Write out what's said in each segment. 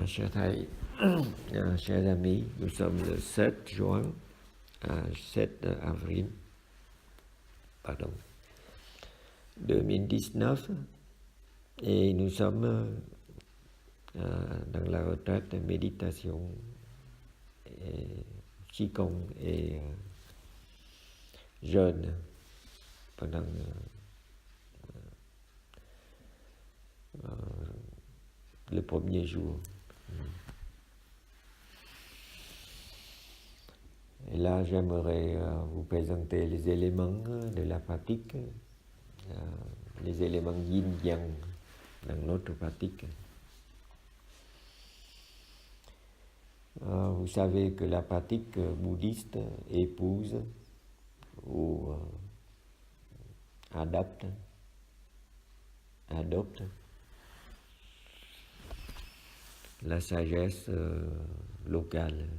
Chers thầy, chers amis, nous sommes le 7 juin, 7 avril, pardon, 2019 et nous sommes dans la retraite de méditation et Qigong et jeûne pendant le premier jour. Et là, j'aimerais vous présenter les éléments de la pratique, les éléments yin-yang dans notre pratique. Vous savez que la pratique bouddhiste épouse ou adopte la sagesse locale,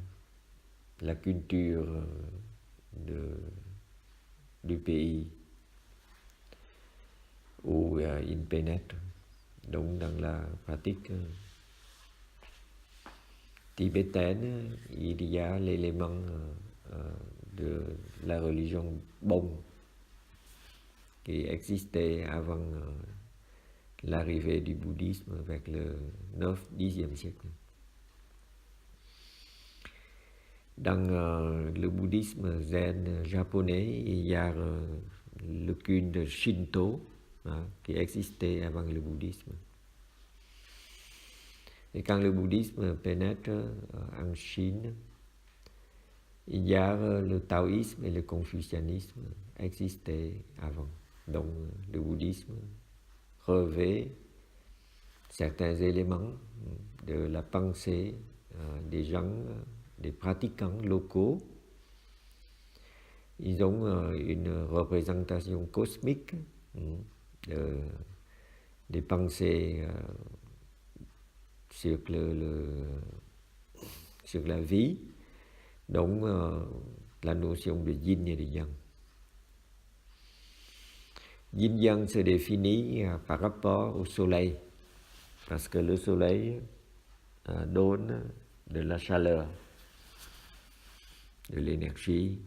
la culture du pays où il pénètre. Donc dans la pratique tibétaine, il y a l'élément de la religion Bon qui existait avant l'arrivée du bouddhisme avec le 9-10e siècle. Dans le bouddhisme zen japonais, il y a le culte Shinto qui existait avant le bouddhisme. Et quand le bouddhisme pénètre en Chine, il y a le taoïsme et le confucianisme existaient avant. Donc le bouddhisme revêt certains éléments de la pensée des gens, des pratiquants locaux. Ils ont une représentation cosmique des pensées sur la vie, donc la notion de yin et de yang. Yin-yang se définit par rapport au soleil, parce que le soleil donne de la chaleur, de l'énergie.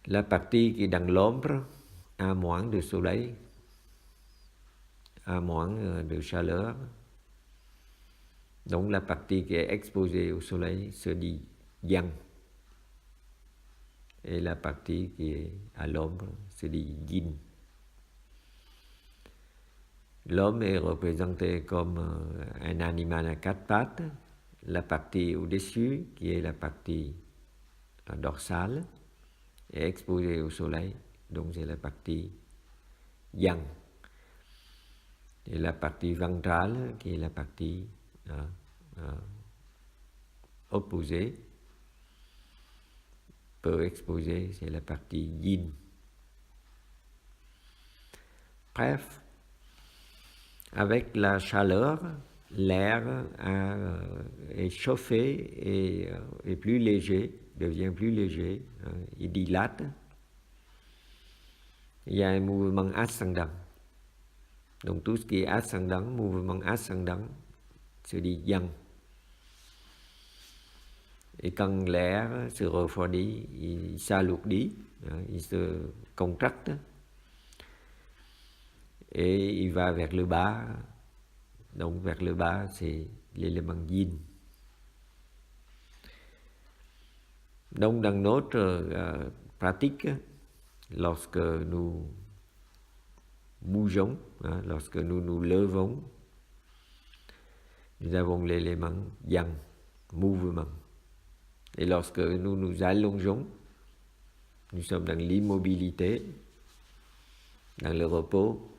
La partie qui est dans l'ombre a moins de soleil, a moins de chaleur. Donc la partie qui est exposée au soleil se dit yang. Et la partie qui est à l'ombre se dit yin. L'homme est représenté comme un animal à quatre pattes. La partie au-dessus, qui est la partie dorsale, est exposée au soleil, donc c'est la partie yang. Et la partie ventrale, qui est la partie opposée, peu exposée, c'est la partie yin. Bref, avec la chaleur, l'air est chauffé et plus léger, devient plus léger, il dilate. Il y a un mouvement ascendant. Donc tout ce qui est ascendant, mouvement ascendant, se dit yang. Et quand l'air se refroidit, il s'alourdit, il se contracte et il va vers le bas. Donc vers le bas, c'est l'élément yin. Donc dans notre pratique, lorsque nous bougeons, lorsque nous nous levons, nous avons l'élément yang, mouvement. Et lorsque nous nous allongeons, nous sommes dans l'immobilité, dans le repos,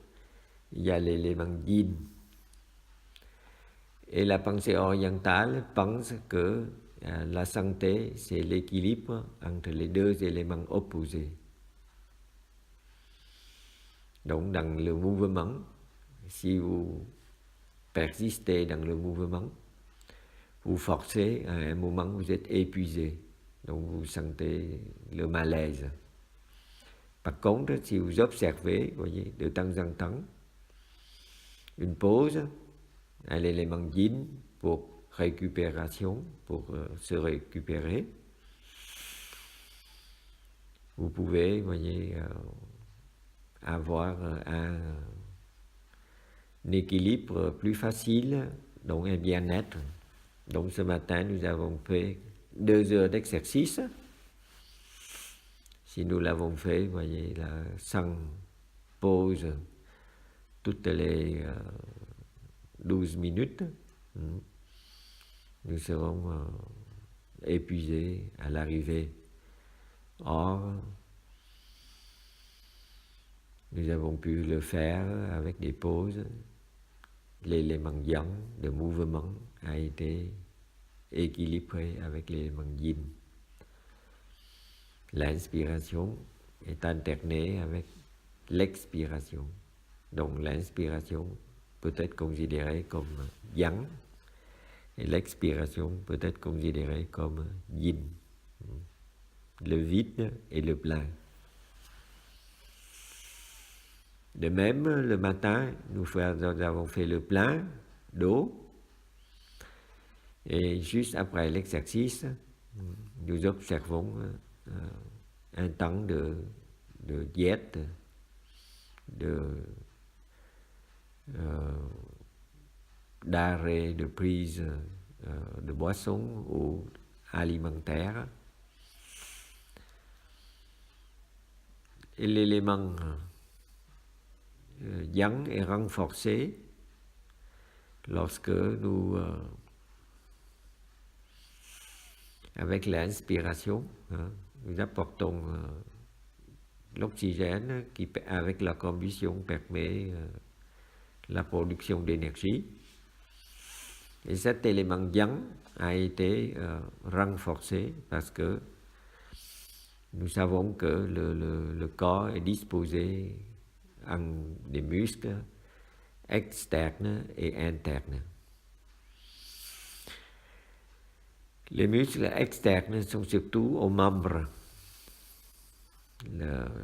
il y a l'élément yin. Et la pensée orientale pense que la santé, c'est l'équilibre entre les deux éléments opposés. Donc dans le mouvement, si vous persistez dans le mouvement, vous forcez, à un moment vous êtes épuisé, donc vous sentez le malaise. Par contre, si vous observez, voyez, de temps en temps, une pause à l'élément yin pour récupération, pour se récupérer. Vous pouvez, voyez, avoir un équilibre plus facile, donc un bien-être. Donc ce matin, nous avons fait 2 heures d'exercice. Si nous l'avons fait, voyez, là, sans pause, toutes les 12 minutes, nous serons épuisés à l'arrivée. Or, nous avons pu le faire avec des pauses. L'élément yang de mouvement a été équilibré avec l'élément yin. L'inspiration est alternée avec l'expiration. Donc l'inspiration peut être considérée comme yang et l'expiration peut être considérée comme yin. Le vide et le plein. De même, le matin, nous avons fait le plein d'eau et juste après l'exercice, nous observons un temps de diète, d'arrêt de prise de boissons ou alimentaires. Et l'élément yang est renforcé lorsque nous, avec l'inspiration, nous apportons l'oxygène qui, avec la combustion, permet la production d'énergie. Et cet élément yang a été renforcé parce que nous savons que le corps est disposé en des muscles externes et internes. Les muscles externes sont surtout aux membres,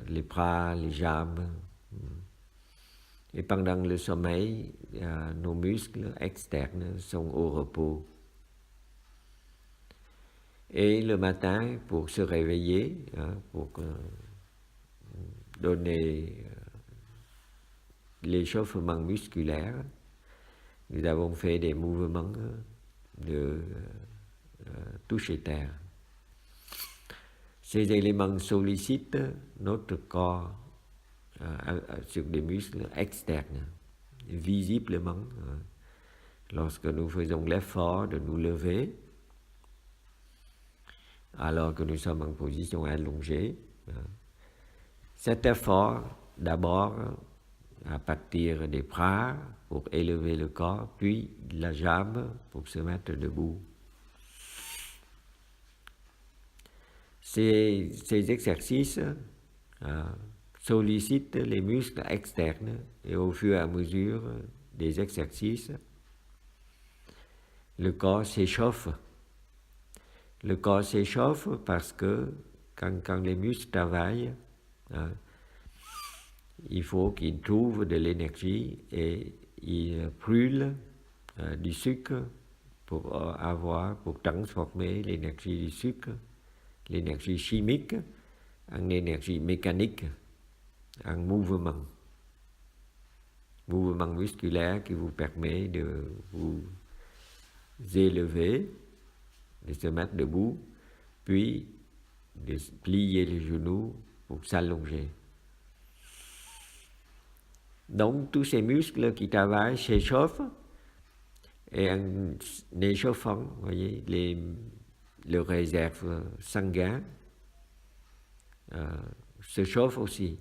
les bras, les jambes. Et pendant le sommeil, nos muscles externes sont au repos. Et le matin, pour se réveiller, pour donner l'échauffement musculaire, nous avons fait des mouvements de toucher terre. Ces éléments sollicitent notre corps sur des muscles externes, visiblement. Lorsque nous faisons l'effort de nous lever, alors que nous sommes en position allongée, cet effort, d'abord à partir des bras pour élever le corps, puis la jambe pour se mettre debout. Ces exercices sollicitent les muscles externes et au fur et à mesure des exercices, le corps s'échauffe. Le corps s'échauffe parce que quand les muscles travaillent, il faut qu'ils trouvent de l'énergie et ils brûlent du sucre pour transformer l'énergie du sucre, l'énergie chimique, en énergie mécanique, en mouvement. Mouvement musculaire qui vous permet de vous élever, de se mettre debout, puis de plier les genoux pour s'allonger. Donc tous ces muscles qui travaillent s'échauffent et en échauffant, vous voyez, le réserve sanguin se chauffe aussi.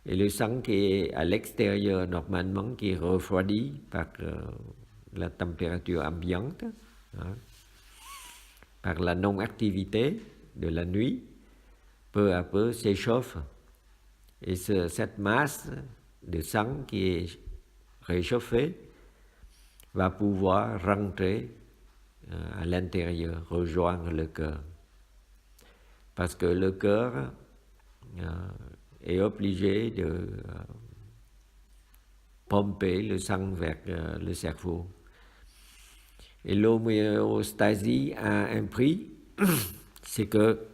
Et le sang qui est à l'extérieur normalement, qui est refroidi par la température ambiante, par la non-activité de la nuit, peu à peu s'échauffe. Et cette masse de sang qui est réchauffée va pouvoir rentrer à l'intérieur, rejoindre le cœur. Parce que le cœur est obligé de pomper le sang vers le cerveau. Et l'homéostasie a un prix, c'est que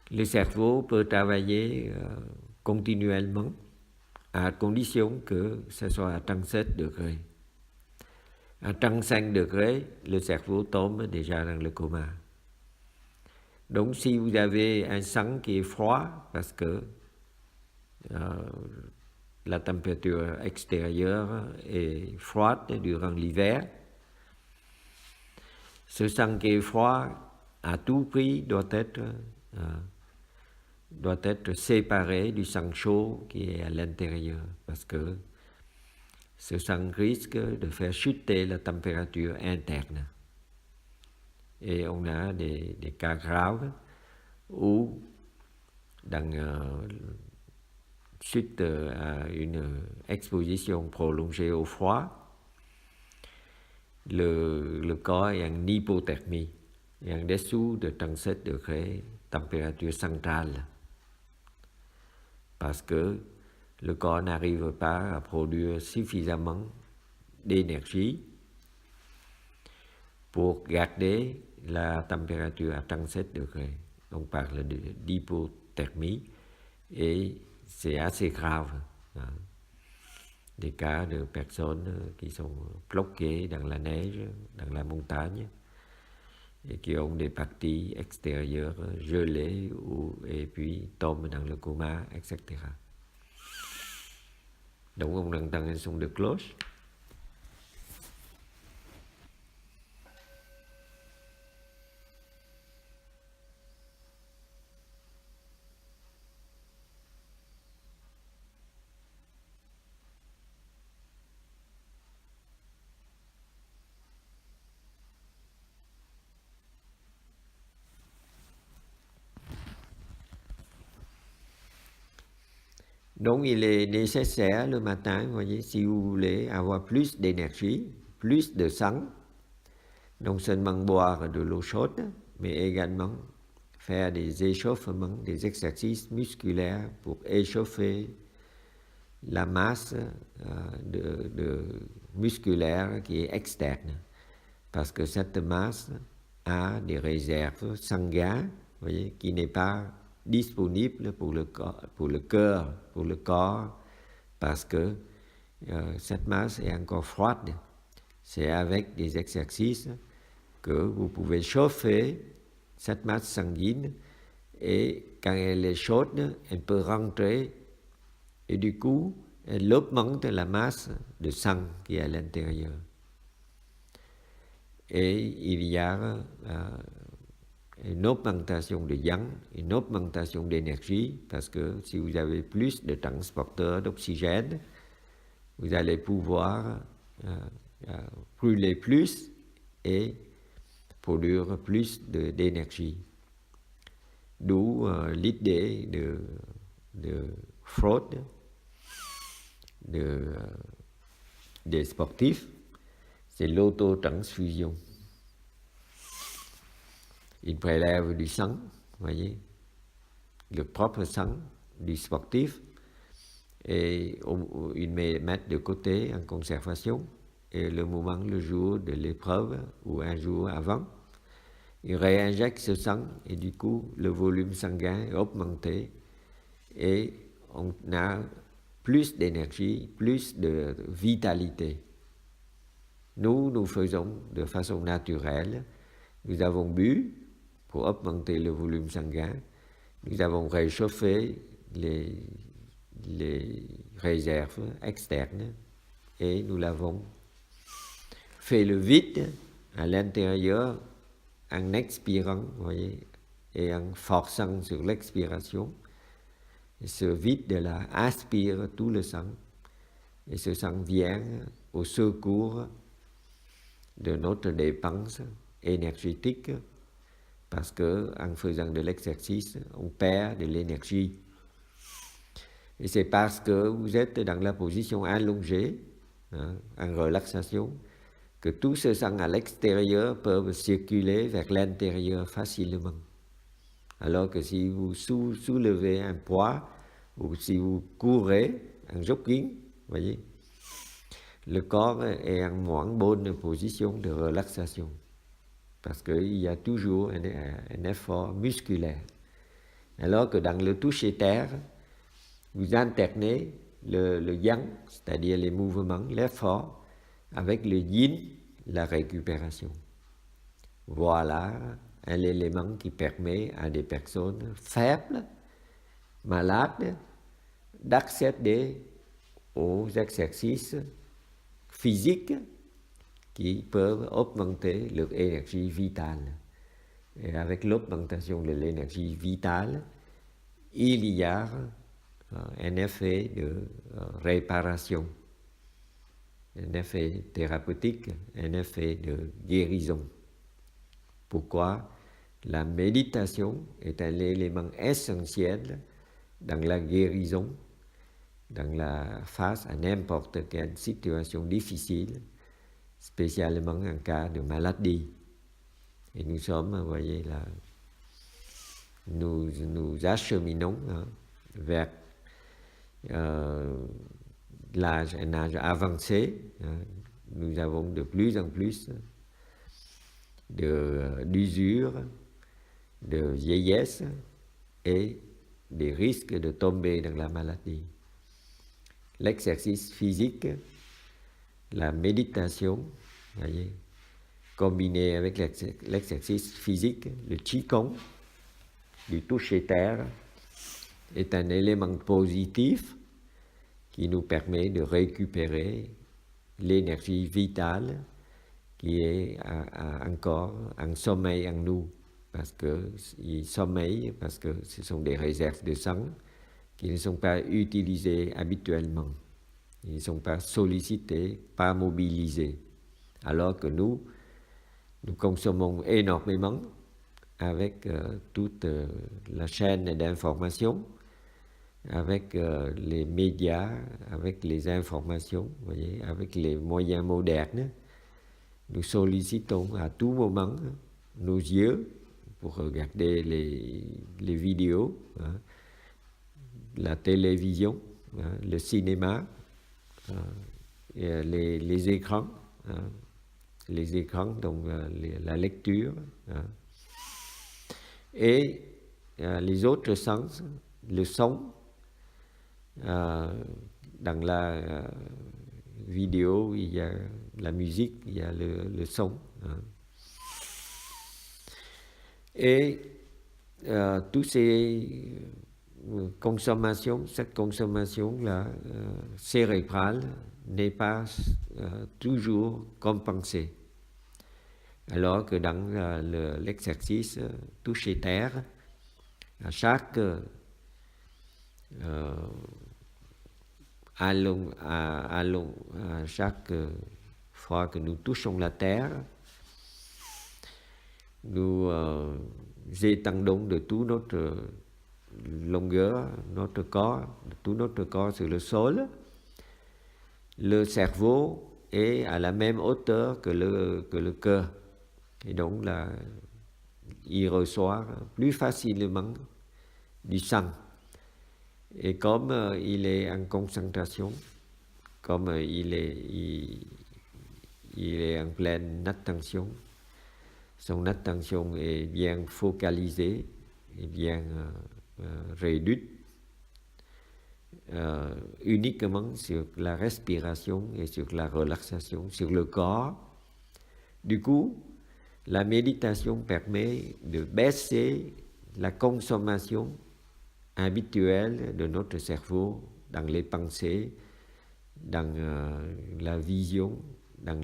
le cerveau peut travailler continuellement à condition que ce soit à 37 degrés. À 35 degrés, le cerveau tombe déjà dans le coma. Donc si vous avez un sang qui est froid, parce que la température extérieure est froide durant l'hiver, ce sang qui est froid, à tout prix, doit être séparé du sang chaud qui est à l'intérieur, parce que ce sang risque de faire chuter la température interne. Et on a des cas graves où, suite à une exposition prolongée au froid, le corps est en hypothermie, et en dessous de 37 degrés, température centrale, parce que le corps n'arrive pas à produire suffisamment d'énergie pour garder la température à 37 degrés. On parle d'hypothermie et c'est assez grave. Des cas de personnes qui sont bloquées dans la neige, dans la montagne, et qui ont des parties extérieures gelées et puis tombent dans le coma, etc. Donc on entend un son de cloche. Donc il est nécessaire le matin, vous voyez, si vous voulez avoir plus d'énergie, plus de sang, non seulement boire de l'eau chaude, mais également faire des échauffements, des exercices musculaires pour échauffer la masse musculaire qui est externe. Parce que cette masse a des réserves sanguines, vous voyez, qui n'est pas disponible pour le cœur, pour le corps, parce que cette masse est encore froide. C'est avec des exercices que vous pouvez chauffer cette masse sanguine, et quand elle est chaude, elle peut rentrer, et du coup, elle augmente la masse de sang qui est à l'intérieur. Et il y a une augmentation de yang, une augmentation d'énergie, parce que si vous avez plus de transporteurs d'oxygène, vous allez pouvoir brûler plus et produire plus d'énergie. D'où l'idée de Freud, des sportifs, c'est l'autotransfusion. Ils prélèvent du sang, voyez, le propre sang du sportif, et ils mettent de côté en conservation, et le jour de l'épreuve ou un jour avant, ils réinjectent ce sang, et du coup le volume sanguin est augmenté, et on a plus d'énergie, plus de vitalité. Nous faisons de façon naturelle. Nous avons bu pour augmenter le volume sanguin. Nous avons réchauffé les réserves externes et nous l'avons fait le vide à l'intérieur en expirant, vous voyez, et en forçant sur l'expiration. Et ce vide-là aspire tout le sang, et ce sang vient au secours de notre dépense énergétique, parce qu'en faisant de l'exercice, on perd de l'énergie. Et c'est parce que vous êtes dans la position allongée, en relaxation, que tout ce sang à l'extérieur peut circuler vers l'intérieur facilement. Alors que si vous soulevez un poids, ou si vous courez en jogging, voyez, le corps est en moins bonne position de relaxation parce qu'il y a toujours un effort musculaire. Alors que dans le toucher terre, vous alternez le yang, c'est-à-dire les mouvements, l'effort, avec le yin, la récupération. Voilà un élément qui permet à des personnes faibles, malades, d'accéder aux exercices physiques qui peuvent augmenter leur énergie vitale. Et avec l'augmentation de l'énergie vitale, il y a un effet de réparation, un effet thérapeutique, un effet de guérison. Pourquoi la méditation est un élément essentiel dans la guérison, dans la face à n'importe quelle situation difficile, spécialement en cas de maladie. Et nous sommes, vous voyez là, nous acheminons vers un âge avancé. Nous avons de plus en plus d'usure, de vieillesse et des risques de tomber dans la maladie. L'exercice physique, la méditation, voyez, combiné avec l'exercice physique, le Qigong, du toucher terre, est un élément positif qui nous permet de récupérer l'énergie vitale qui est encore en sommeil en nous, parce qu'il sommeille, parce que ce sont des réserves de sang qui ne sont pas utilisées habituellement. Ils ne sont pas sollicités, pas mobilisés. Alors que nous consommons énormément avec toute la chaîne d'information, avec les médias, avec les informations, vous voyez, avec les moyens modernes. Nous sollicitons à tout moment nos yeux pour regarder les vidéos, la télévision, le cinéma, les écrans, donc la lecture, et les autres sens, le son, dans la vidéo, il y a la musique, il y a le son. Et toutes ces consommations, cette consommation-là cérébrale n'est pas toujours compensée. Alors que dans l'exercice toucher terre, à chaque à chaque fois que nous touchons la terre, nous étendons de toute notre longueur, notre corps, de tout notre corps sur le sol. Le cerveau est à la même hauteur que le cœur. Et donc là, il reçoit plus facilement du sang. Et comme il est en concentration, comme il est en pleine attention, son attention est bien focalisée et bien réduite uniquement sur la respiration et sur la relaxation, sur le corps. Du coup, la méditation permet de baisser la consommation habituelle de notre cerveau dans les pensées, dans la vision, dans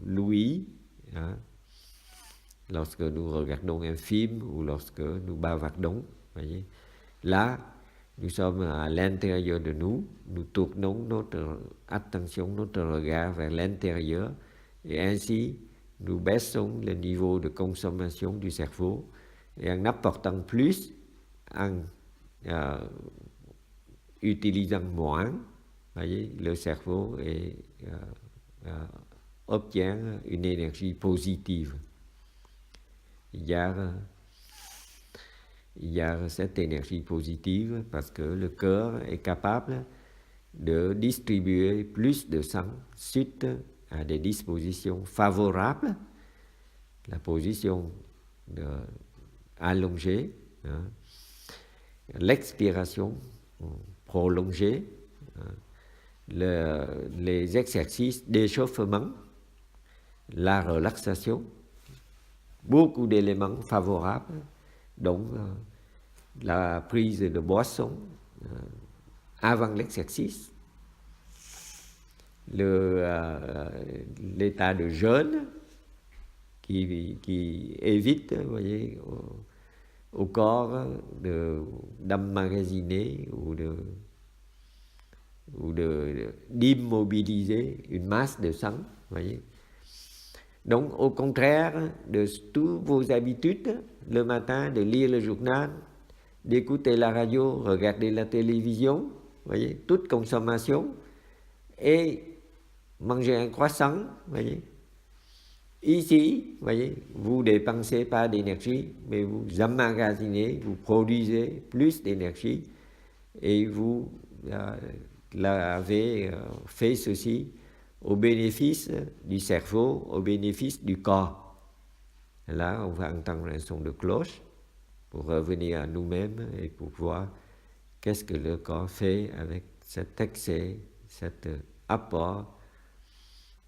l'ouïe, lorsque nous regardons un film ou lorsque nous bavardons. Voyez. Là, nous sommes à l'intérieur de nous, nous tournons notre attention, notre regard vers l'intérieur et ainsi nous baissons le niveau de consommation du cerveau et en apportant plus, en utilisant moins, voyez, le cerveau obtient une énergie positive. Il y a cette énergie positive parce que le cœur est capable de distribuer plus de sang suite à des dispositions favorables, la position allongée, hein, l'expiration prolongée, hein, les exercices d'échauffement, la relaxation, beaucoup d'éléments favorables, donc la prise de boisson avant l'exercice, l'état de jeûne qui évite, vous voyez, au corps d'emmagasiner ou d'immobiliser une masse de sang, voyez. Donc, au contraire de toutes vos habitudes, le matin, de lire le journal, d'écouter la radio, regarder la télévision, voyez, toute consommation, et manger un croissant, voyez. Ici, voyez, vous ne dépensez pas d'énergie, mais vous emmagasinez, vous produisez plus d'énergie, et vous l'avez fait ceci au bénéfice du cerveau, au bénéfice du corps. Là, on va entendre un son de cloche pour revenir à nous-mêmes et pour voir qu'est-ce que le corps fait avec cet excès, cet apport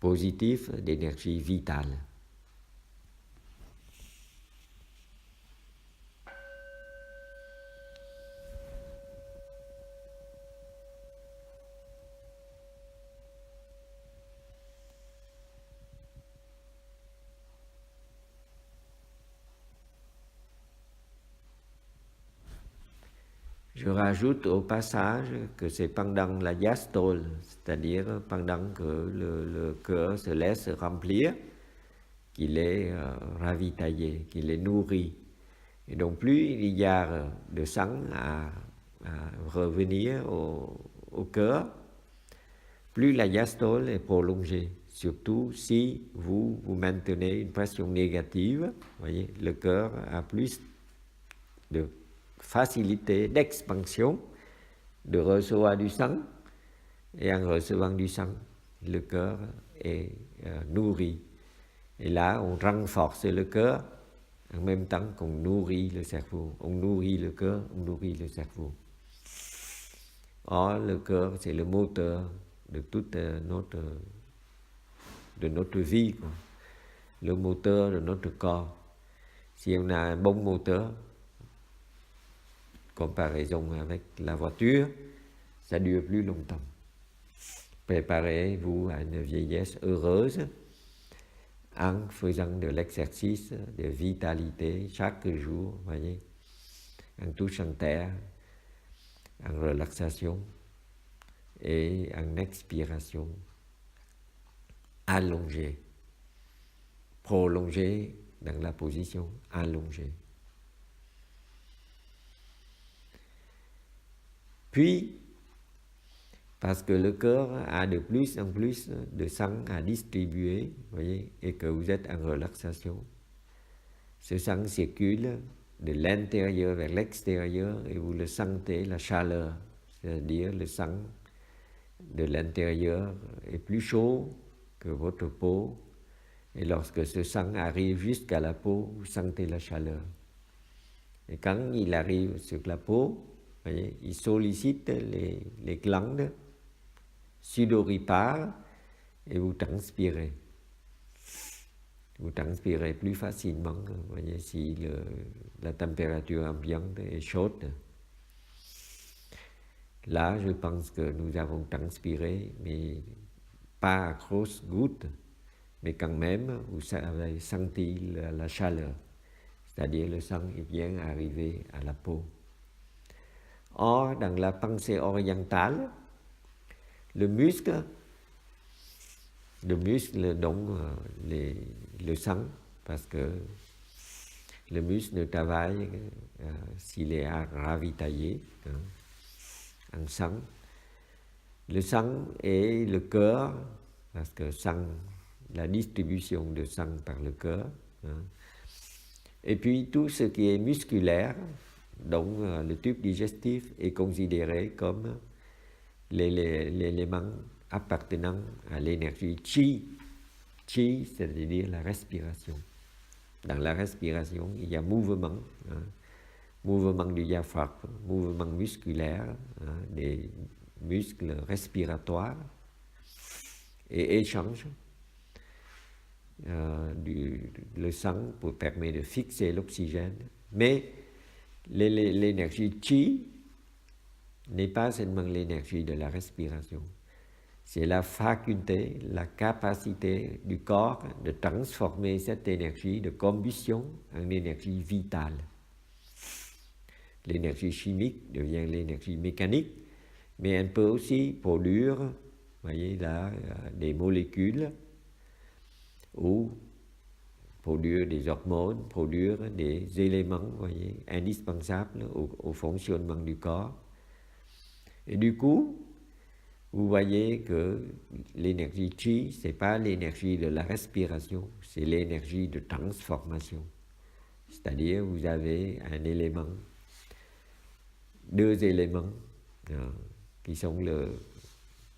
positif d'énergie vitale. Je rajoute au passage que c'est pendant la diastole, c'est-à-dire pendant que le cœur se laisse remplir, qu'il est ravitaillé, qu'il est nourri. Et donc plus il y a de sang à revenir au cœur, plus la diastole est prolongée. Surtout si vous maintenez une pression négative, voyez, le cœur a plus de facilité d'expansion, de recevoir du sang, et en recevant du sang, le cœur est nourri. Et là, on renforce le cœur en même temps qu'on nourrit le cerveau. On nourrit le cœur, on nourrit le cerveau. Or, le cœur, c'est le moteur de toute notre vie, quoi. Le moteur de notre corps. Si on a un bon moteur, comparaison avec la voiture, ça dure plus longtemps. Préparez-vous à une vieillesse heureuse en faisant de l'exercice de vitalité chaque jour, voyez, en touchant terre, en relaxation et en expiration allongée, prolongée dans la position allongée. Puis, parce que le cœur a de plus en plus de sang à distribuer, voyez, et que vous êtes en relaxation, ce sang circule de l'intérieur vers l'extérieur et vous le sentez, la chaleur, c'est-à-dire le sang de l'intérieur est plus chaud que votre peau, et lorsque ce sang arrive jusqu'à la peau, vous sentez la chaleur. Et quand il arrive sur la peau, voyez, il sollicite les glandes sudoripares et vous transpirez. Vous transpirez plus facilement, voyez, si la température ambiante est chaude. Là, je pense que nous avons transpiré, mais pas à grosses gouttes, mais quand même, vous avez senti la chaleur, c'est-à-dire le sang est bien arrivé à la peau. Or, dans la pensée orientale, le muscle donc le sang, parce que le muscle ne travaille s'il est ravitaillé en sang. Le sang et le cœur, parce que la distribution de sang par le cœur, et puis tout ce qui est musculaire, donc le tube digestif est considéré comme l'élément appartenant à l'énergie chi. Chi, c'est-à-dire la respiration. Dans la respiration, il y a mouvement, hein, mouvement du diaphragme, mouvement musculaire, hein, des muscles respiratoires et échange le sang pour permettre de fixer l'oxygène. Mais l'énergie chi n'est pas seulement l'énergie de la respiration. C'est la faculté, la capacité du corps de transformer cette énergie de combustion en énergie vitale. L'énergie chimique devient l'énergie mécanique, mais elle peut aussi produire, vous voyez là, des molécules ou produire des hormones, produire des éléments, vous voyez, indispensables au fonctionnement du corps. Et du coup, vous voyez que l'énergie chi, ce n'est pas l'énergie de la respiration, c'est l'énergie de transformation. C'est-à-dire, vous avez un élément, deux éléments qui sont le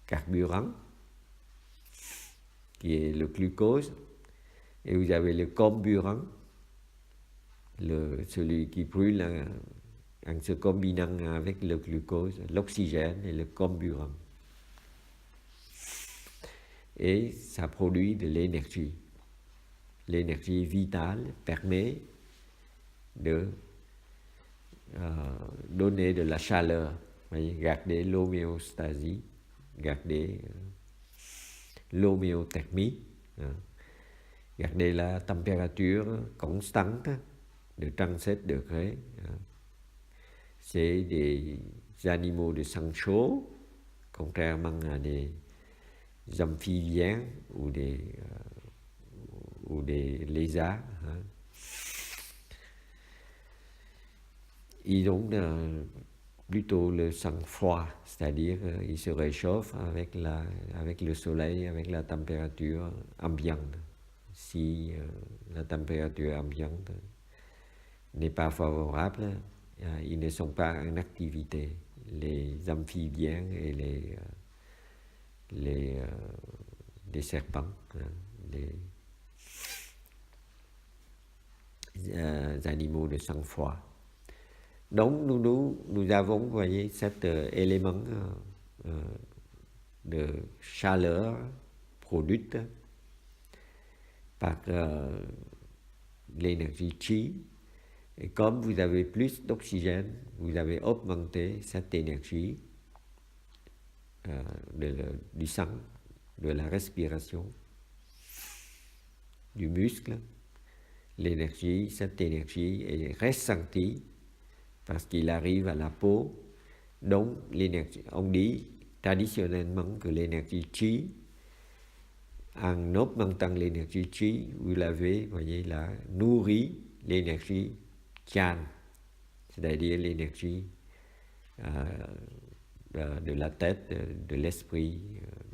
carburant, qui est le glucose, et vous avez le comburant, celui qui brûle en se combinant avec le glucose, l'oxygène et le comburant. Et ça produit de l'énergie. L'énergie vitale permet de donner de la chaleur. Voyez, gardez l'homéostasie, gardez l'homéothermie, gardez la température constante de 37 degrés. C'est des animaux de sang chaud, contrairement à des amphibiens ou des lézards. Ils ont plutôt le sang froid, c'est-à-dire ils se réchauffent avec le soleil, avec la température ambiante. Si la température ambiante n'est pas favorable, ils ne sont pas en activité. Les amphibiens et les serpents, les animaux de sang froid. Donc nous avons, vous voyez, cet élément de chaleur produite par l'énergie chi. Et comme vous avez plus d'oxygène, vous avez augmenté cette énergie du sang, de la respiration, du muscle. Cette énergie est ressentie parce qu'il arrive à la peau. Donc, on dit traditionnellement que l'énergie chi, en augmentant l'énergie chi, vous l'avez, voyez là, nourri l'énergie chan, c'est-à-dire l'énergie de la tête, de l'esprit,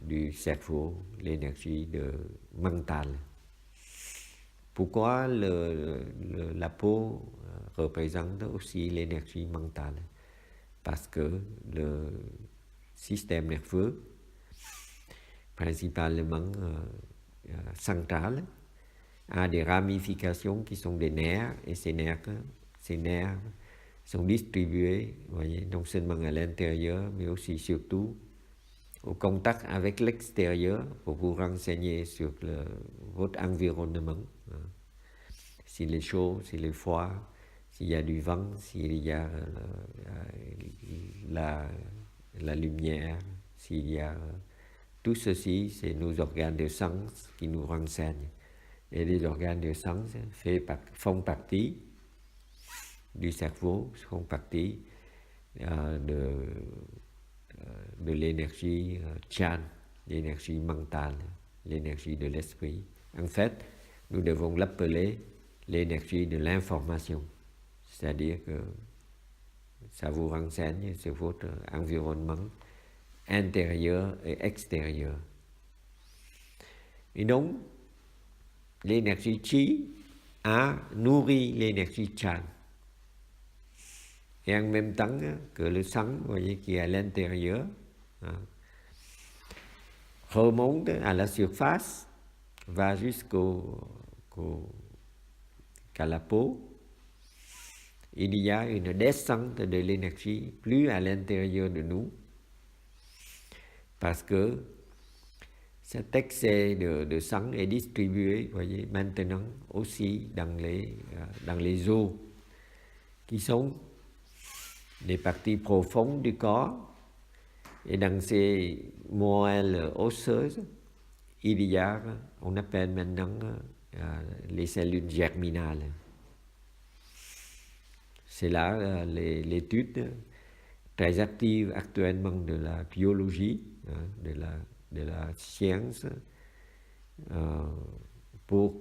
du cerveau, l'énergie mentale. Pourquoi la peau représente aussi l'énergie mentale? Parce que le système nerveux, principalement central, a des ramifications qui sont des nerfs, et ces nerfs sont distribués, vous voyez, non seulement à l'intérieur, mais aussi surtout au contact avec l'extérieur pour vous renseigner sur votre environnement. S'il est chaud, s'il est froid, s'il y a du vent, s'il y a la lumière, s'il y a... Tout ceci, c'est nos organes de sens qui nous renseignent. Et les organes de sens font partie du cerveau, font partie de l'énergie chan, l'énergie mentale, l'énergie de l'esprit. En fait, nous devons l'appeler l'énergie de l'information, c'est-à-dire que ça vous renseigne sur votre environnement intérieur et extérieur. Et donc, l'énergie chi a nourri l'énergie chan. Et en même temps que le sang, vous voyez, qui est à l'intérieur, hein, remonte à la surface, va jusqu'à la peau. Il y a une descente de l'énergie plus à l'intérieur de nous, parce que cet excès de sang est distribué, voyez, maintenant aussi dans les os, qui sont les parties profondes du corps. Et dans ces moelles osseuses, il y a, on appelle maintenant les cellules germinales. C'est là l'étude très active actuellement de la biologie, de la science, pour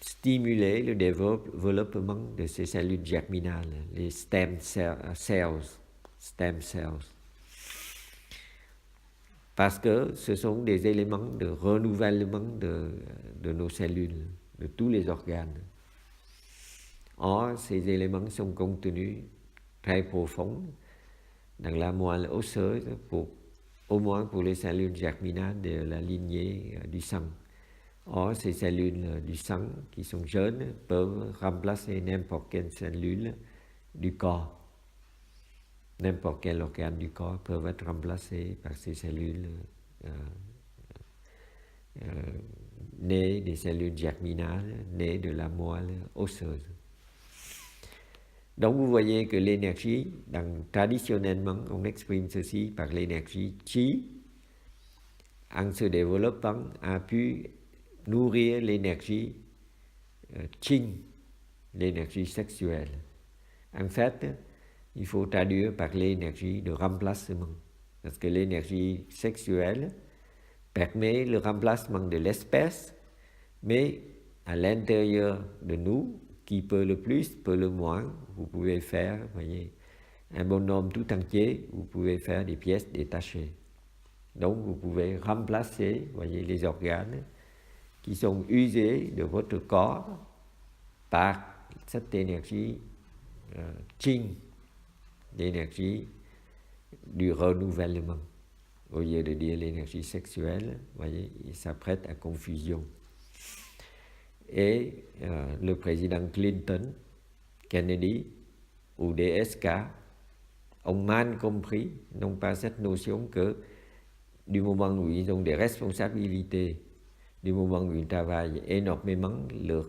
stimuler le développement de ces cellules germinales, les stem cells. Parce que ce sont des éléments de renouvellement de nos cellules, de tous les organes. Or, ces éléments sont contenus très profonds dans la moelle osseuse, au moins pour les cellules germinales de la lignée du sang. Or, ces cellules du sang qui sont jeunes peuvent remplacer n'importe quelle cellule du corps. N'importe quel organe du corps peut être remplacé par ces cellules nées des cellules germinales, nées de la moelle osseuse. Donc vous voyez que l'énergie, traditionnellement on exprime ceci par l'énergie Chi, en se développant a pu nourrir l'énergie Qing, l'énergie sexuelle. En fait, il faut traduire par l'énergie de remplacement, parce que l'énergie sexuelle permet le remplacement de l'espèce, mais à l'intérieur de nous, qui peut le plus, peut le moins, vous pouvez faire, voyez, un bonhomme tout entier, vous pouvez faire des pièces détachées. Donc vous pouvez remplacer, voyez, les organes qui sont usés de votre corps par cette énergie Qing, l'énergie du renouvellement. Au lieu de dire l'énergie sexuelle, voyez, il s'apprête à confusion. Et le président Clinton, Kennedy ou DSK ont mal compris, non pas cette notion que du moment où ils ont des responsabilités, du moment où ils travaillent énormément leur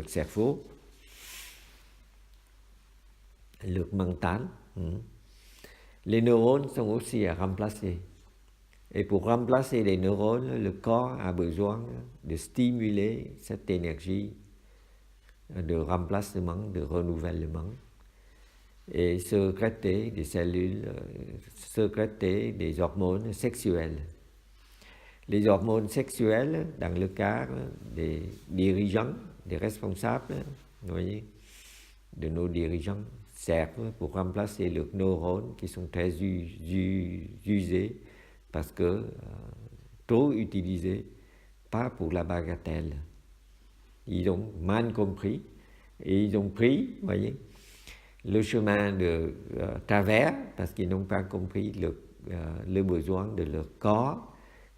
cerveau, leur mental, les neurones sont aussi à remplacer. Et pour remplacer les neurones, le corps a besoin de stimuler cette énergie de remplacement, de renouvellement, et sécréter des cellules, sécréter des hormones sexuelles. Les hormones sexuelles, dans le cas des dirigeants, des responsables, vous voyez, de nos dirigeants, servent pour remplacer leurs neurones qui sont très usés, parce que trop utilisés, pas pour la bagatelle. Ils ont mal compris et ils ont pris, voyez, le chemin de travers, parce qu'ils n'ont pas compris le besoin de leur corps,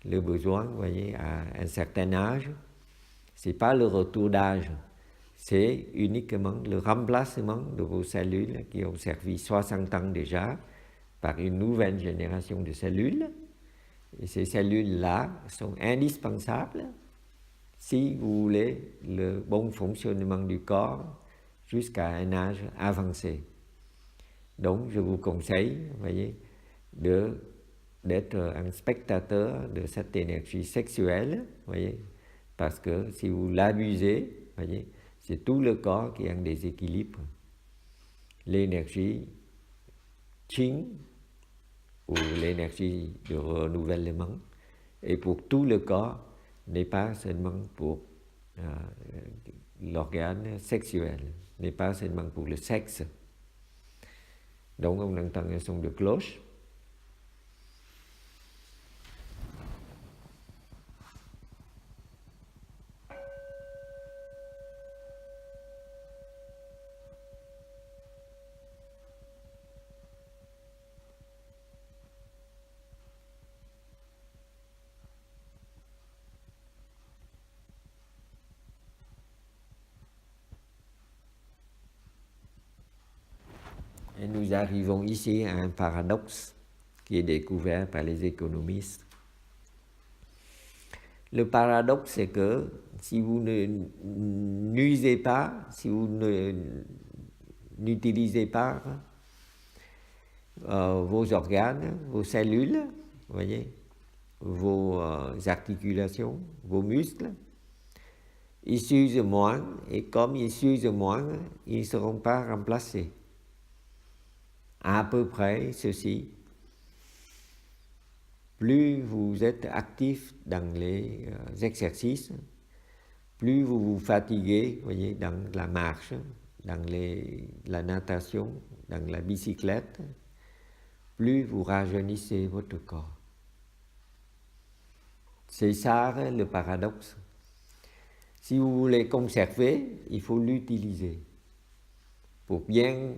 le besoin, voyez, à un certain âge. Ce n'est pas le retour d'âge, c'est uniquement le remplacement de vos cellules qui ont servi 60 ans déjà par une nouvelle génération de cellules. Et ces cellules-là sont indispensables si vous voulez le bon fonctionnement du corps jusqu'à un âge avancé. Donc, je vous conseille, voyez, d'être un spectateur de cette énergie sexuelle, voyez, parce que si vous l'abusez, voyez, c'est tout le corps qui est en déséquilibre. L'énergie Qing, ou l'énergie de renouvellement, et pour tout le corps, n'est pas seulement pour l'organe sexuel, n'est pas seulement pour le sexe. Donc on entend un son de cloche. Et nous arrivons ici à un paradoxe qui est découvert par les économistes. Le paradoxe, c'est que si vous ne n'usez pas, si vous n'utilisez pas vos organes, vos cellules, voyez, vos articulations, vos muscles, ils s'usent moins, et comme ils s'usent moins, ils ne seront pas remplacés. À peu près ceci. Plus vous êtes actif dans les exercices, plus vous vous fatiguez, voyez, dans la marche, dans la natation, dans la bicyclette, plus vous rajeunissez votre corps. C'est ça le paradoxe. Si vous voulez conserver, il faut l'utiliser. Pour bien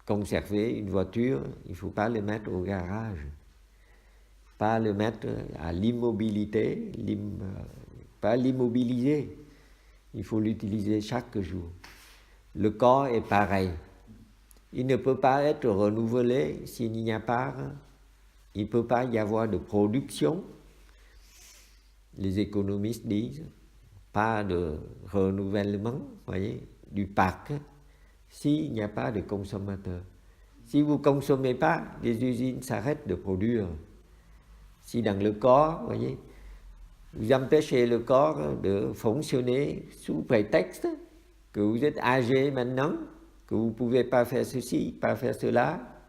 conserver une voiture, il ne faut pas le mettre au garage, pas le mettre à l'immobilité, pas l'immobiliser. Il faut l'utiliser chaque jour. Le corps est pareil. Il ne peut pas être renouvelé s'il n'y a pas, il ne peut pas y avoir de production. Les économistes disent, pas de renouvellement, voyez, du parc, s'il n'y a pas de consommateurs. Si vous ne consommez pas, les usines s'arrêtent de produire. Si dans le corps, voyez, vous empêchez le corps de fonctionner sous prétexte que vous êtes âgé maintenant, que vous ne pouvez pas faire ceci, pas faire cela,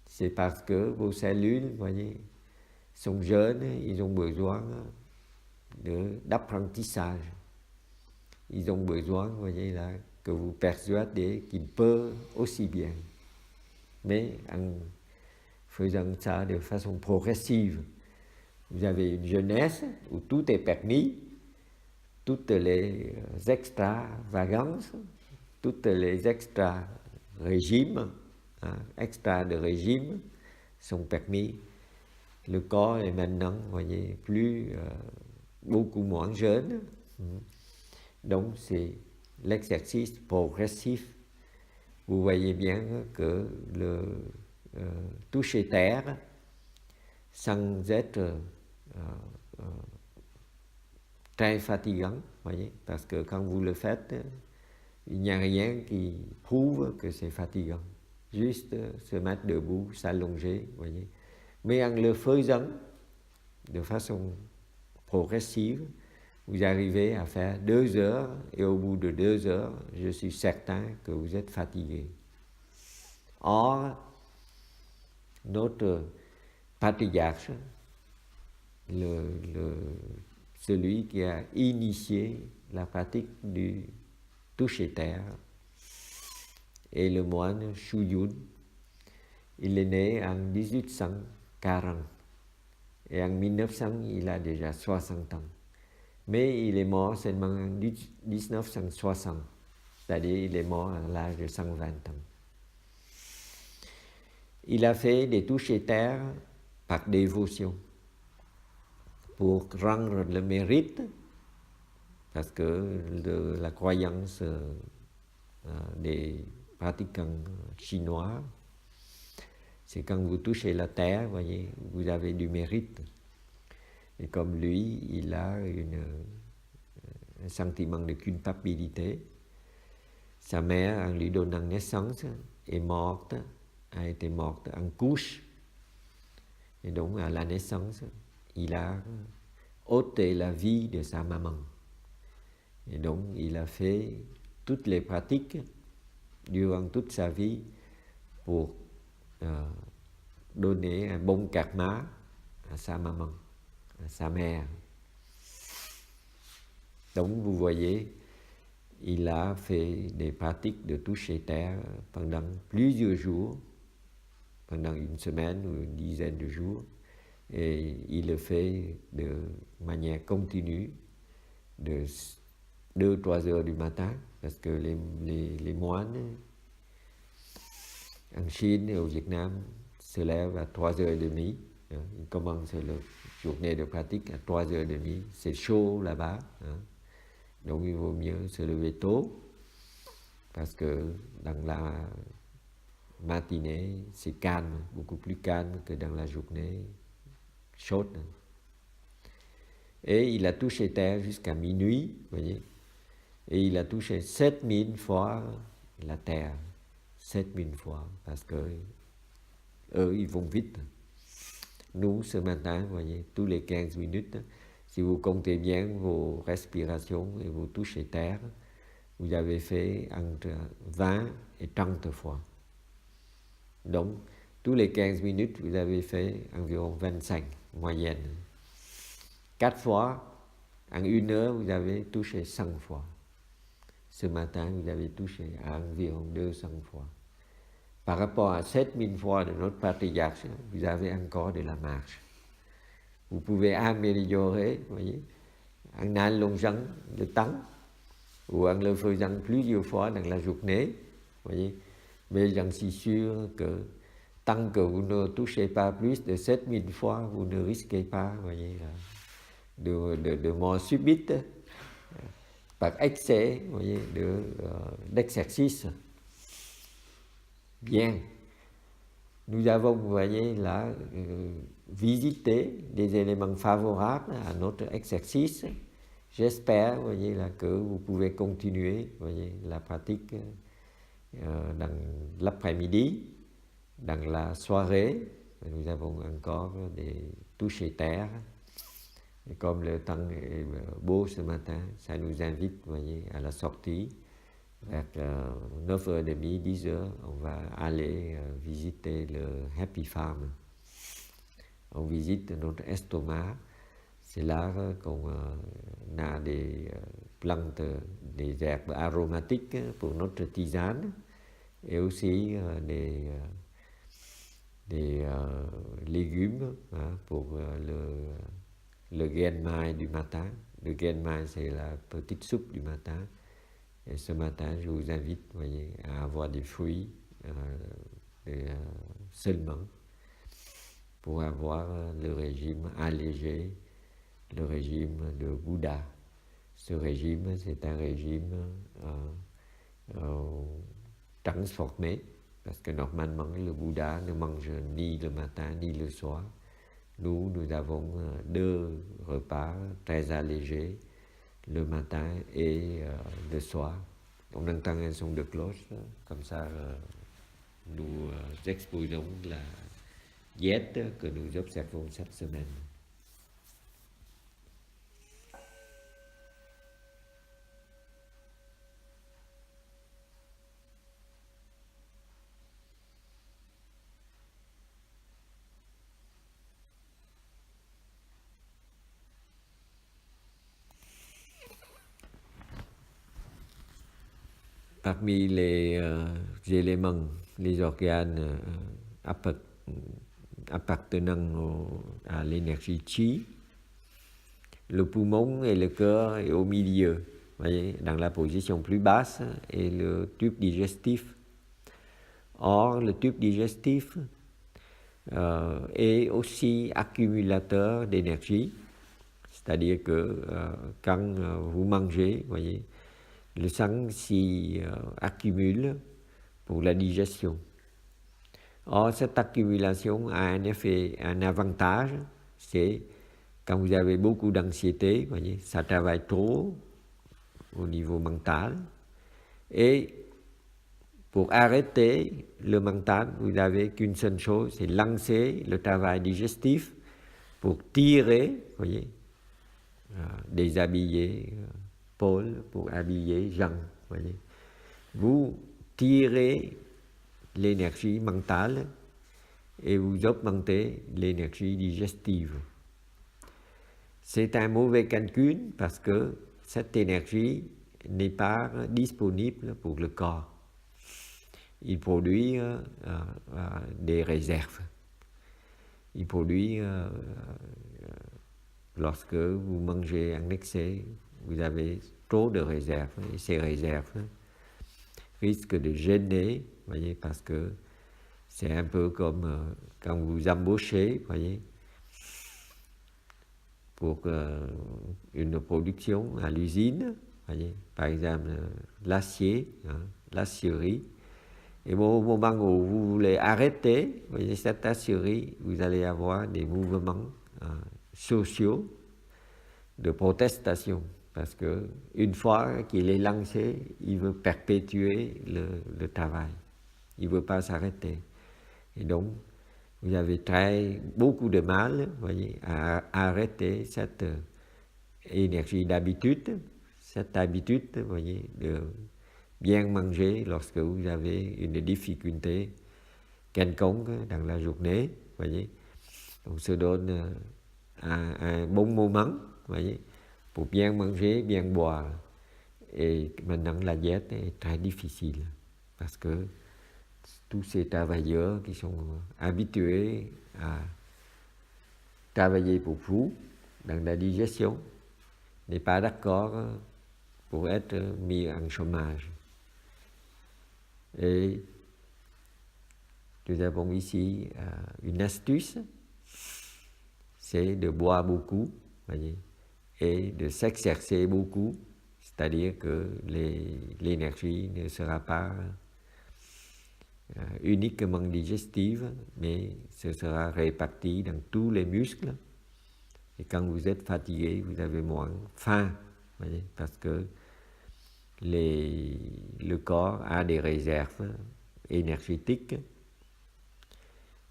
c'est parce que vos cellules, voyez, sont jeunes, ils ont besoin d'apprentissage. Ils ont besoin, voyez là, que vous persuadez qu'ils peuvent aussi bien. Mais en faisant ça de façon progressive, vous avez une jeunesse où tout est permis, toutes les extravagances, toutes les extra-régimes, extra de régime sont permis. Le corps est maintenant, voyez, beaucoup moins jeune. Donc c'est l'exercice progressif. Vous voyez bien que le toucher terre, sans être très fatigant, voyez, parce que quand vous le faites, il n'y a rien qui prouve que c'est fatigant. Juste se mettre debout, s'allonger, voyez. Mais en le faisant de façon progressive, vous arrivez à faire 2 heures et au bout de 2 heures, je suis certain que vous êtes fatigué. Or, notre patriarche, celui qui a initié la pratique du toucher terre, est le moine Shuyun. Il est né en 1840 et en 1900, il a déjà 60 ans. Mais il est mort seulement en 1960, c'est-à-dire il est mort à l'âge de 120 ans. Il a fait des toucher terre par dévotion, pour rendre le mérite, parce que la croyance des pratiquants chinois, c'est quand vous touchez la terre, voyez, vous avez du mérite. Et comme lui, il a un sentiment de culpabilité, sa mère, en lui donnant naissance, a été morte en couche. Et donc, à la naissance, il a ôté la vie de sa maman. Et donc, il a fait toutes les pratiques durant toute sa vie pour donner un bon karma à sa maman, à sa mère. Donc, vous voyez, il a fait des pratiques de toucher terre pendant plusieurs jours, pendant une semaine ou une dizaine de jours, et il le fait de manière continue, de 2-3 heures du matin, parce que les moines en Chine et au Vietnam se lèvent à 3h30. Ils commencent leur journée de pratique à 3h30. C'est chaud là-bas. Donc il vaut mieux se lever tôt parce que dans la matinée, c'est calme, beaucoup plus calme que dans la journée chaude. Et il a touché terre jusqu'à minuit, voyez, et il a touché 7000 fois la terre, 7000 fois, parce que eux, ils vont vite. Nous, ce matin, vous voyez, tous les 15 minutes, si vous comptez bien vos respirations et vous touchez terre, vous avez fait entre 20 et 30 fois. Donc, tous les 15 minutes, vous avez fait environ 25 moyenne. 4 fois, en 1 heure, vous avez touché 100 fois. Ce matin, vous avez touché à environ 200 fois. Par rapport à 7000 fois de notre patriarche, vous avez encore de la marche. Vous pouvez améliorer, voyez, en allongeant le temps ou en le faisant plusieurs fois dans la journée, voyez. Mais j'en suis sûr que tant que vous ne touchez pas plus de 7000 fois, vous ne risquez pas, voyez, de mort subite par excès, voyez, d'exercice. Bien. Nous avons, vous voyez, là, visité des éléments favorables à notre exercice. J'espère, vous voyez, là, que vous pouvez continuer, vous voyez, la pratique dans l'après-midi, dans la soirée. Nous avons encore des touchés terre. Et comme le temps est beau ce matin, ça nous invite, vous voyez, à la sortie. Vers 9h30, 10h, on va aller visiter le Happy Farm. On visite notre estomac. C'est là qu'on a des plantes, des herbes aromatiques pour notre tisane et aussi des légumes pour le genmai du matin. Le genmai, c'est la petite soupe du matin. Et ce matin, je vous invite, voyez, à avoir des fruits seulement pour avoir le régime allégé, le régime de Bouddha. Ce régime, c'est un régime transformé, parce que normalement, le Bouddha ne mange ni le matin ni le soir. Nous avons 2 repas très allégés, le matin et le soir. On entend un son de cloche, comme ça nous exposons la diète que nous observons cette semaine. Parmi les éléments, les organes appartenant à l'énergie Qi, le poumon et le cœur est au milieu, voyez, dans la position plus basse, et le tube digestif. Or, le tube digestif est aussi accumulateur d'énergie, c'est-à-dire que quand vous mangez, voyez, le sang s'y accumule pour la digestion. Or, cette accumulation a un effet, un avantage, c'est quand vous avez beaucoup d'anxiété, voyez, ça travaille trop au niveau mental. Et pour arrêter le mental, vous n'avez qu'une seule chose, c'est lancer le travail digestif pour tirer, voyez, déshabiller Paul pour habiller Jean. Voyez. Vous tirez l'énergie mentale et vous augmentez l'énergie digestive. C'est un mauvais calcul parce que cette énergie n'est pas disponible pour le corps. Il produit des réserves. Il produit, lorsque vous mangez en excès, vous avez trop de réserves, et ces réserves risquent de gêner, voyez, parce que c'est un peu comme quand vous embauchez, voyez, pour une production à l'usine, voyez. Par exemple, l'acier, hein, l'acierie. Et au moment où vous voulez arrêter, voyez, cette acierie, vous allez avoir des mouvements sociaux de protestation. Parce que une fois qu'il est lancé, il veut perpétuer le travail. Il ne veut pas s'arrêter. Et donc, vous avez beaucoup de mal, voyez, à arrêter cette énergie d'habitude, cette habitude, voyez, de bien manger lorsque vous avez une difficulté quelconque dans la journée, voyez. On se donne un bon moment, voyez, pour bien manger, bien boire. Et maintenant, la diète est très difficile parce que tous ces travailleurs qui sont habitués à travailler pour vous dans la digestion n'est pas d'accord pour être mis en chômage. Et nous avons ici une astuce, c'est de boire beaucoup, voyez, et de s'exercer beaucoup, c'est-à-dire que l'énergie ne sera pas uniquement digestive, mais ce sera réparti dans tous les muscles. Et quand vous êtes fatigué, vous avez moins faim, voyez, parce que le corps a des réserves énergétiques,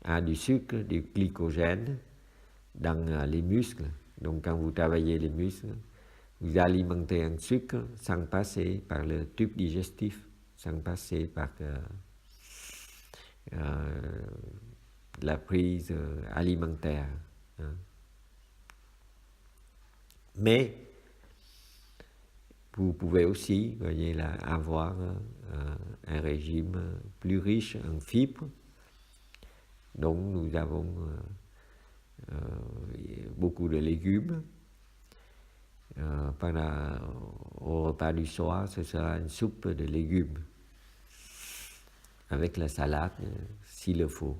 a du sucre, du glycogène dans les muscles. Donc quand vous travaillez les muscles, vous alimentez en sucre sans passer par le tube digestif, sans passer par la prise alimentaire. Hein. Mais vous pouvez aussi, voyez, là, avoir un régime plus riche en fibres. Donc nous avons beaucoup de légumes. Au repas du soir, ce sera une soupe de légumes avec la salade s'il le faut.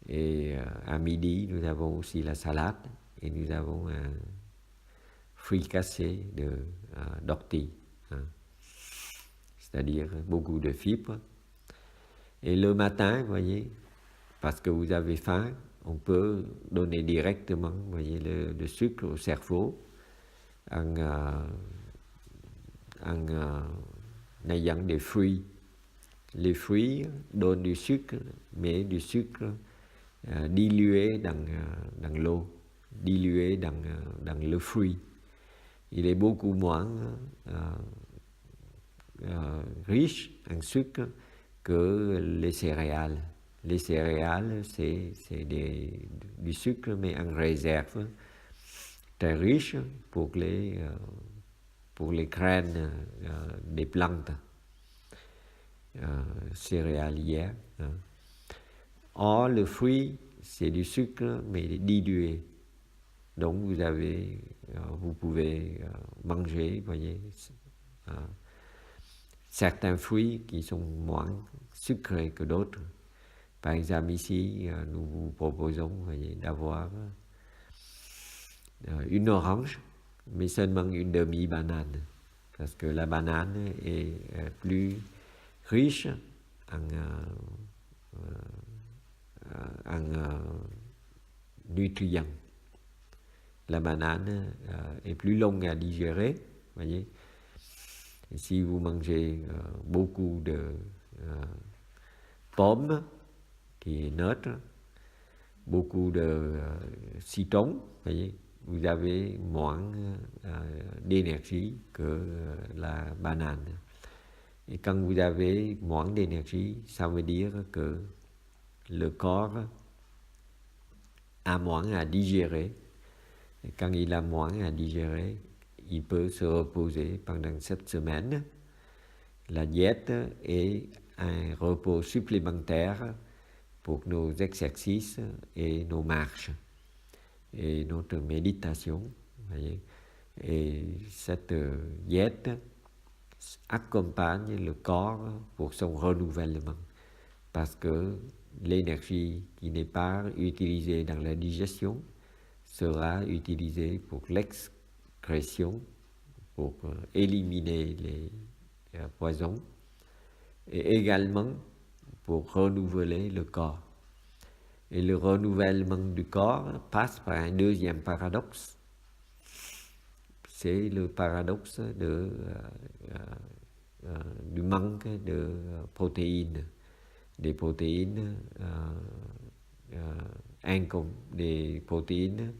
Et à midi, nous avons aussi la salade et nous avons un fricassé d'ortie, hein, c'est-à-dire beaucoup de fibres. Et le matin, voyez, parce que vous avez faim, on peut donner directement, voyez, le sucre au cerveau en ayant des fruits. Les fruits donnent du sucre, mais du sucre dilué dans l'eau, dilué dans le fruit. Il est beaucoup moins riche en sucre que les céréales. Les céréales, c'est du sucre, mais en réserve, très riche pour les graines des plantes céréalières. Hein. Or, le fruit, c'est du sucre, mais dilué. Donc, vous pouvez manger, voyez, certains fruits qui sont moins sucrés que d'autres. Par exemple, ici, nous vous proposons, voyez, d'avoir une orange, mais seulement une demi-banane, parce que la banane est plus riche en nutriments. La banane est plus longue à digérer, voyez. Et si vous mangez beaucoup de pommes, qui est neutre, beaucoup de citron, voyez, vous avez moins d'énergie que la banane. Et quand vous avez moins d'énergie, ça veut dire que le corps a moins à digérer. Et quand il a moins à digérer, il peut se reposer pendant cette semaine. La diète est un repos supplémentaire pour nos exercices et nos marches et notre méditation. Voyez. Et cette diète accompagne le corps pour son renouvellement, parce que l'énergie qui n'est pas utilisée dans la digestion sera utilisée pour l'excrétion pour éliminer les poisons et également pour renouveler le corps. Et le renouvellement du corps passe par un deuxième paradoxe. C'est le paradoxe du manque de protéines, des protéines des protéines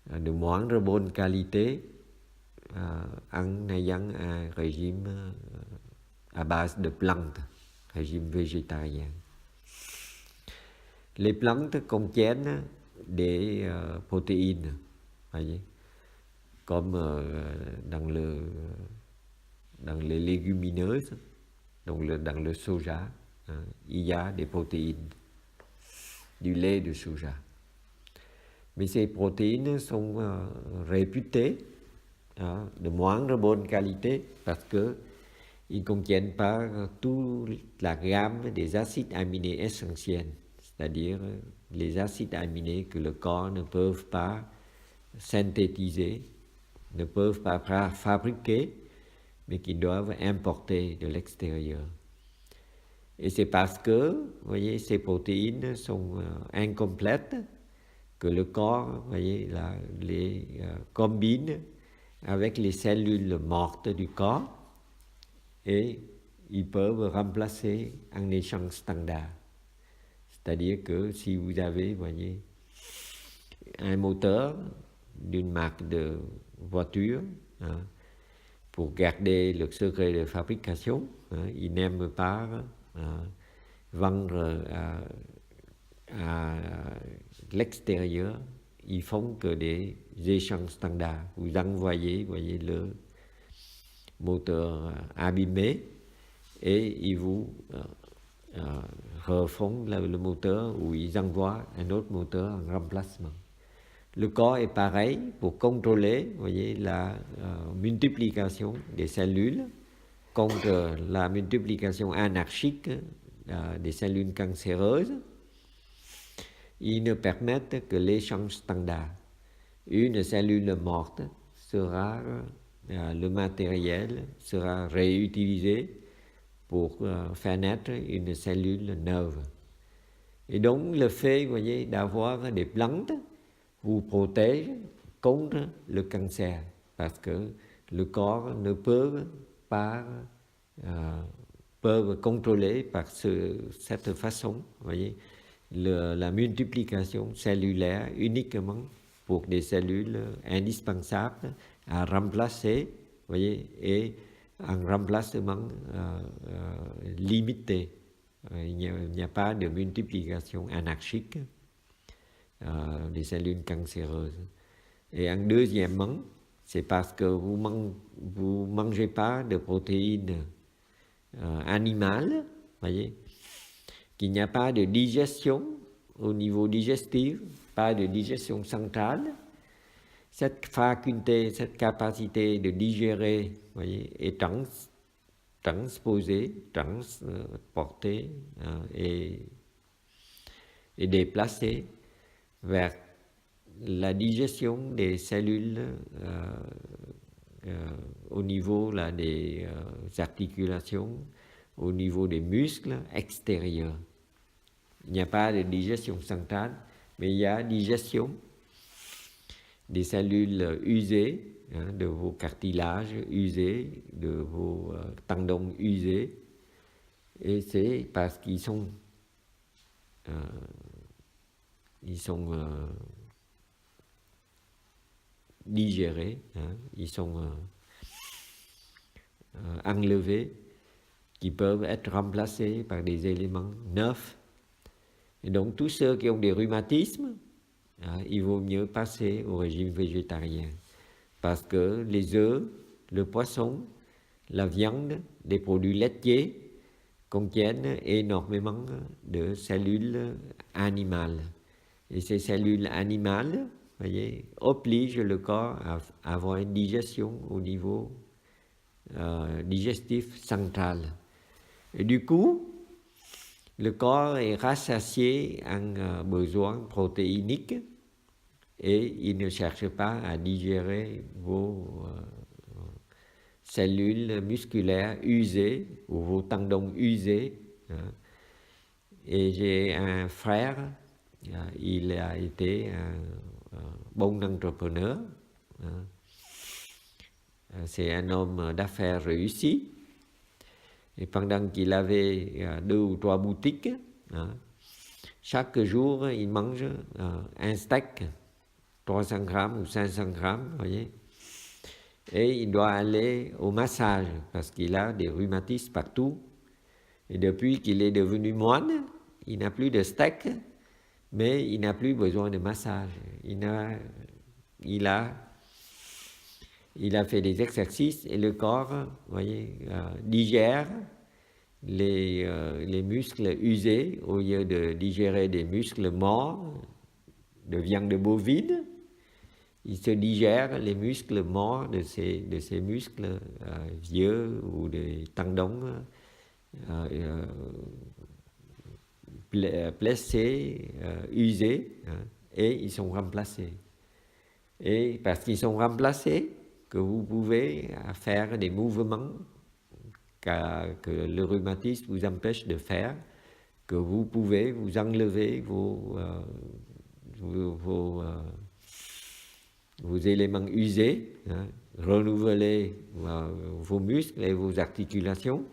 de moindre bonne qualité en ayant un régime à base de plantes, régime végétarien. Les plantes contiennent des protéines, voyez, comme dans les légumineuses, donc dans le soja, il y a des protéines, du lait de soja. Mais ces protéines sont réputées de moindre bonne qualité parce qu'ils ne contiennent pas toute la gamme des acides aminés essentiels, c'est-à-dire les acides aminés que le corps ne peut pas synthétiser, ne peuvent pas fabriquer, mais qui doivent importer de l'extérieur. Et c'est parce que, vous voyez, ces protéines sont incomplètes que le corps, vous voyez, là, les combine avec les cellules mortes du corps et ils peuvent remplacer un échange standard. C'est-à-dire que si vous avez, vous voyez, un moteur d'une marque de voiture, pour garder le secret de fabrication, ils n'aiment pas vendre à l'extérieur, ils font que des échanges standards. Vous envoyez, voyez, le moteur abîmé et ils vous refont le moteur ou ils envoient un autre moteur en remplacement. Le corps est pareil pour contrôler, voyez, la multiplication des cellules contre la multiplication anarchique des cellules cancéreuses. Ils ne permettent que l'échange standard. Une cellule morte sera, le matériel sera réutilisé pour faire naître une cellule neuve. Et donc le fait, vous voyez, d'avoir des plantes vous protège contre le cancer parce que le corps ne peut pas contrôler par cette façon, vous voyez, la multiplication cellulaire uniquement pour des cellules indispensables à remplacer, vous voyez, et un remplacement limité. Il n'y a pas de multiplication anarchique des cellules cancéreuses. Et en deuxièmement, c'est parce que vous mangez pas de protéines animales, voyez, qu'il n'y a pas de digestion au niveau digestif, pas de digestion centrale. Cette faculté, cette capacité de digérer, voyez, est transportée et déplacée vers la digestion des cellules au niveau là, des articulations, au niveau des muscles extérieurs. Il n'y a pas de digestion centrale, mais il y a digestion des cellules usées, de vos cartilages usés, de vos tendons usés, et c'est parce qu'ils sont digérés, ils sont enlevés, qui peuvent être remplacés par des éléments neufs. Et donc tous ceux qui ont des rhumatismes, il vaut mieux passer au régime végétarien parce que les œufs, le poisson, la viande, les produits laitiers contiennent énormément de cellules animales. Et ces cellules animales, voyez, obligent le corps à avoir une digestion au niveau digestif central. Et du coup, le corps est rassasié en besoins protéiniques et il ne cherche pas à digérer vos cellules musculaires usées ou vos tendons usés. Hein. Et j'ai un frère, il a été un bon entrepreneur. Hein. C'est un homme d'affaires réussi. Et pendant qu'il avait 2 ou 3 boutiques, hein, chaque jour, il mange un steak, 300 grammes ou 500 grammes, voyez. Et il doit aller au massage parce qu'il a des rhumatismes partout. Et depuis qu'il est devenu moine, il n'a plus de steak, mais il n'a plus besoin de massage. Il a fait des exercices et le corps, voyez, digère les muscles usés au lieu de digérer des muscles morts de viande bovine. Il se digère les muscles morts de ces muscles vieux ou des tendons blessés, usés, hein, et ils sont remplacés. Et parce qu'ils sont remplacés, que vous pouvez faire des mouvements que le rhumatisme vous empêche de faire, que vous pouvez vous enlever vos éléments usés, hein, renouveler vos muscles et vos articulations,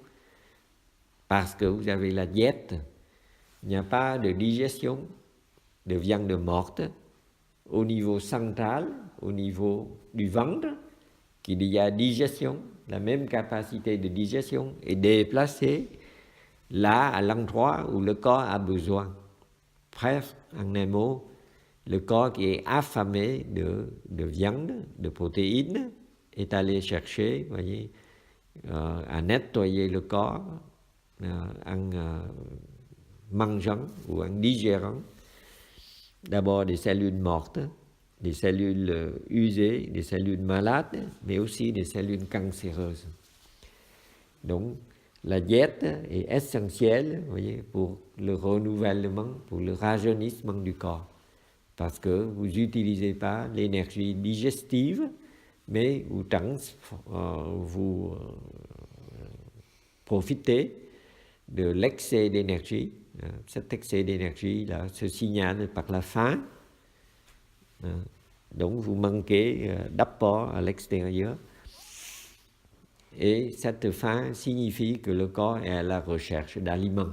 parce que vous avez la diète. Il n'y a pas de digestion de viande morte au niveau central, au niveau du ventre, qu'il y a digestion, la même capacité de digestion est déplacée là, à l'endroit où le corps a besoin. Bref, en un mot, le corps qui est affamé de viande, de protéines, est allé chercher, voyez, à nettoyer le corps en mangeant ou en digérant d'abord des cellules mortes, des cellules usées, des cellules malades, mais aussi des cellules cancéreuses. Donc, la diète est essentielle, voyez, pour le renouvellement, pour le rajeunissement du corps, parce que vous n'utilisez pas l'énergie digestive, mais vous profitez de l'excès d'énergie. Cet excès d'énergie-là se signale par la faim. Donc, vous manquez d'apport à l'extérieur. Et cette faim signifie que le corps est à la recherche d'aliments.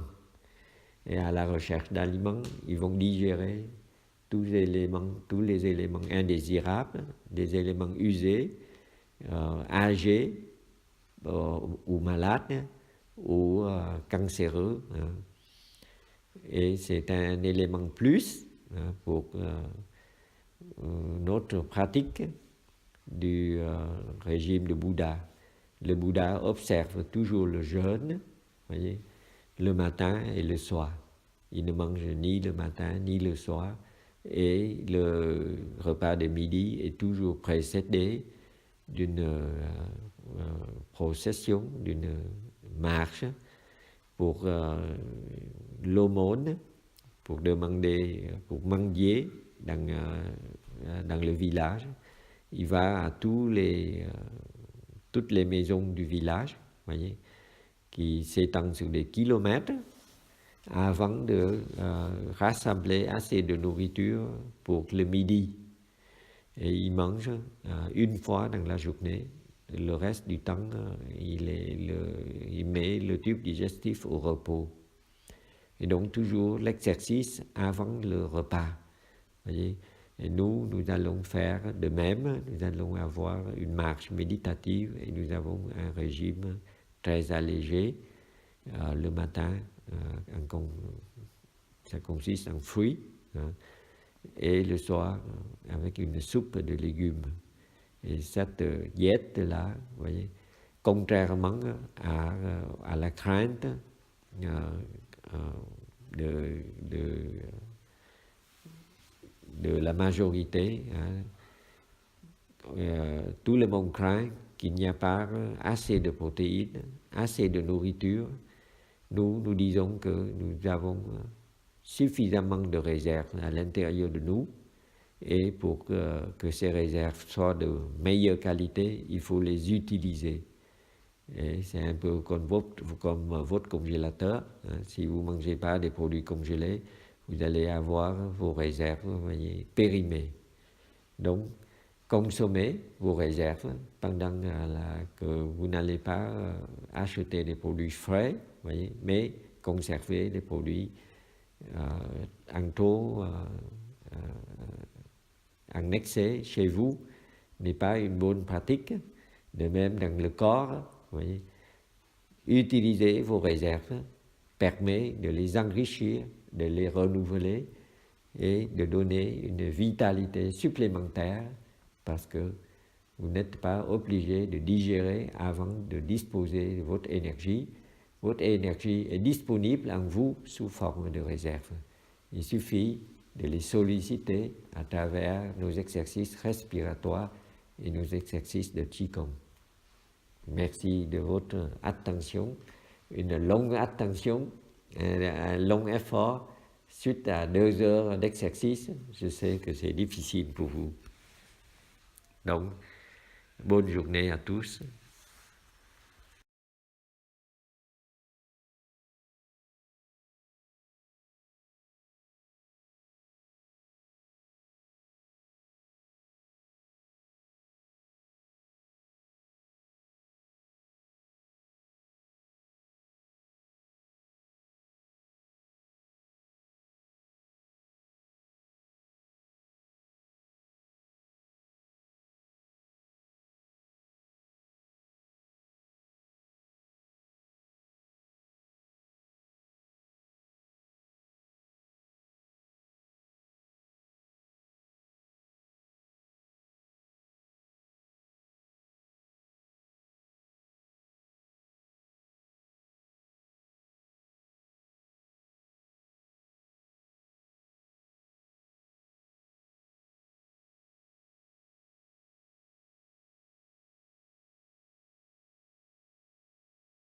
Et à la recherche d'aliments, ils vont digérer tous les éléments indésirables, des éléments usés, âgés ou malades ou cancéreux. Et c'est un élément plus pour notre pratique du régime de Bouddha. Le Bouddha observe toujours le jeûne, voyez, le matin et le soir. Il ne mange ni le matin ni le soir. Et le repas de midi est toujours précédé d'une procession, d'une marche pour l'aumône, pour mendier dans le village. Il va à toutes les maisons du village, voyez, qui s'étendent sur des kilomètres, avant de rassembler assez de nourriture pour le midi. Et il mange une fois dans la journée. Le reste du temps, il met le tube digestif au repos. Et donc toujours l'exercice avant le repas. Voyez? Et nous allons faire de même. Nous allons avoir une marche méditative et nous avons un régime très allégé le matin. Ça consiste en fruits, hein, et le soir avec une soupe de légumes. Et cette diète-là, voyez, contrairement à la crainte de la majorité, hein, tout le monde craint qu'il n'y a pas assez de protéines, assez de nourriture. Nous disons que nous avons suffisamment de réserves à l'intérieur de nous, et pour que ces réserves soient de meilleure qualité, il faut les utiliser. Et c'est un peu comme votre congélateur. Si vous ne mangez pas des produits congelés, vous allez avoir vos réserves, vous voyez, périmées. Donc, consommez vos réserves pendant que vous n'allez pas acheter des produits frais, voyez, mais conserver des produits en trop, en excès chez vous n'est pas une bonne pratique. De même dans le corps, voyez, utiliser vos réserves permet de les enrichir, de les renouveler et de donner une vitalité supplémentaire parce que vous n'êtes pas obligé de digérer avant de disposer de votre énergie. Votre énergie est disponible en vous sous forme de réserve. Il suffit de les solliciter à travers nos exercices respiratoires et nos exercices de Qigong. Merci de votre attention, une longue attention, un long effort suite à 2 heures d'exercice. Je sais que c'est difficile pour vous. Donc, bonne journée à tous.